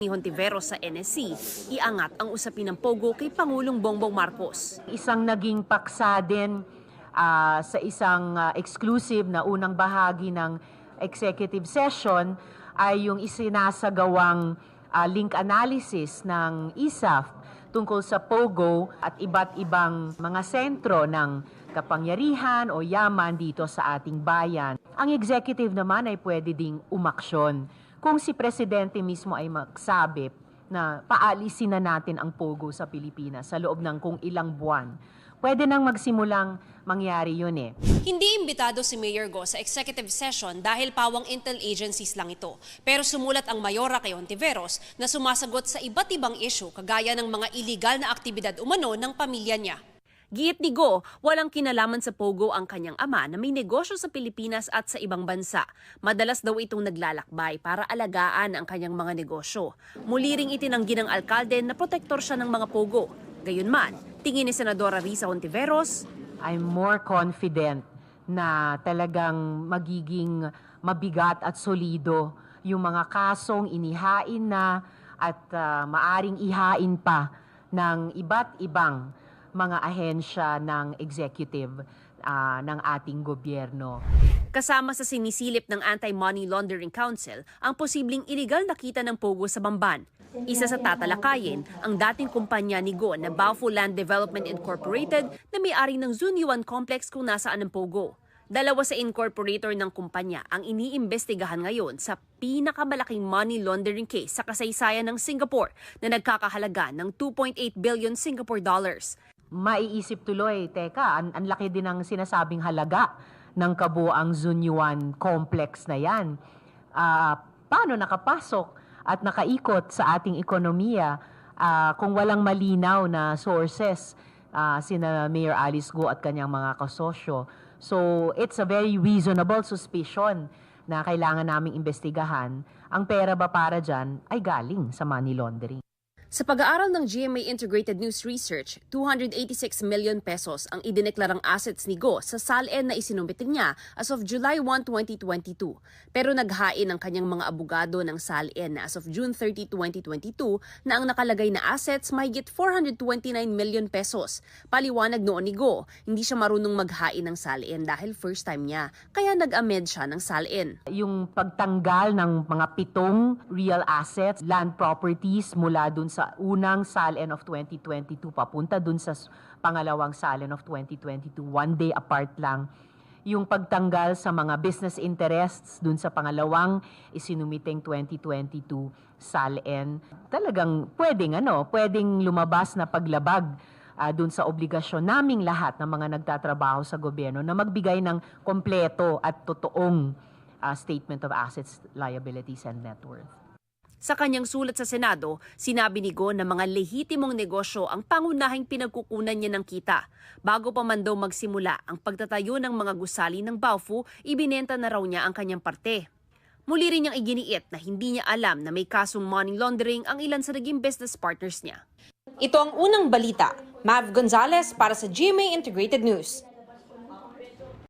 Ni Hontiveros sa NSC, iangat ang usapin ng Pogo kay Pangulong Bongbong Marcos. Isang naging paksa din sa isang exclusive na unang bahagi ng executive session ay yung isinasagawang link analysis ng ISAF tungkol sa Pogo at iba't ibang mga sentro ng kapangyarihan o yaman dito sa ating bayan. Ang executive naman ay pwede ding umaksyon. Kung si Presidente mismo ay magsabi na paalisin na natin ang Pogo sa Pilipinas sa loob ng kung ilang buwan, pwede nang magsimulang mangyari yun eh. Hindi imbitado si Mayor Go sa executive session dahil pawang intel agencies lang ito. Pero sumulat ang mayora kay Hontiveros na sumasagot sa iba't ibang issue kagaya ng mga iligal na aktibidad umano ng pamilya niya. Giit ni Go, walang kinalaman sa Pogo ang kanyang ama na may negosyo sa Pilipinas at sa ibang bansa. Madalas daw itong naglalakbay para alagaan ang kanyang mga negosyo. Muli ring itinanggi ng alkalde na protektor siya ng mga Pogo. Gayunman, tingin ni Senadora Risa Hontiveros, I'm more confident na talagang magiging mabigat at solido yung mga kasong inihain na at maaring ihain pa ng iba't ibang mga ahensya ng executive ng ating gobyerno. Kasama sa sinisilip ng Anti-Money Laundering Council ang posibleng iligal na kita ng Pogo sa Bamban. Isa sa tatalakayin ang dating kumpanya ni Go na Baofu Land Development Incorporated na may-ari ng Zunyuan Complex kung nasaan ang Pogo. Dalawa sa incorporator ng kumpanya ang iniimbestigahan ngayon sa pinakamalaking money laundering case sa kasaysayan ng Singapore na nagkakahalaga ng 2.8 billion Singapore dollars. Maiisip tuloy, teka, ang laki din ang sinasabing halaga ng kabuang Zunyuan Complex na yan. Paano nakapasok at nakaikot sa ating ekonomiya kung walang malinaw na sources sina Mayor Alice Go at kanyang mga kasosyo? So it's a very reasonable suspicion na kailangan naming imbestigahan. Ang pera ba para dyan ay galing sa money laundering. Sa pag-aaral ng GMA Integrated News Research, 286 million pesos ang idineklarang assets ni Go sa SALN na isinumitin niya as of July 1, 2022. Pero naghain ang kanyang mga abogado ng SALN na as of June 30, 2022 na ang nakalagay na assets mahigit 429 million pesos. Paliwanag noon ni Go, hindi siya marunong maghain ng SALN dahil first time niya, kaya nag-amend siya ng SALN. Yung pagtanggal ng mga 7 real assets, land properties mula dun sa unang SALN of 2022 papunta dun sa pangalawang SALN of 2022, one day apart lang. Yung pagtanggal sa mga business interests dun sa pangalawang isinumiting 2022 SALN, talagang pwedeng lumabas na paglabag dun sa obligasyon naming lahat ng mga nagtatrabaho sa gobyerno na magbigay ng kompleto at totoong statement of assets, liabilities, and net worth. Sa kanyang sulat sa Senado, sinabi ni Go na mga lehitimong negosyo ang pangunahing pinagkukunan niya ng kita. Bago pa man daw magsimula ang pagtatayo ng mga gusali ng Baofu, ibinenta na raw niya ang kanyang parte. Muli rin niyang iginiit na hindi niya alam na may kasong money laundering ang ilan sa naging business partners niya. Ito ang unang balita. Mav Gonzalez para sa GMA Integrated News.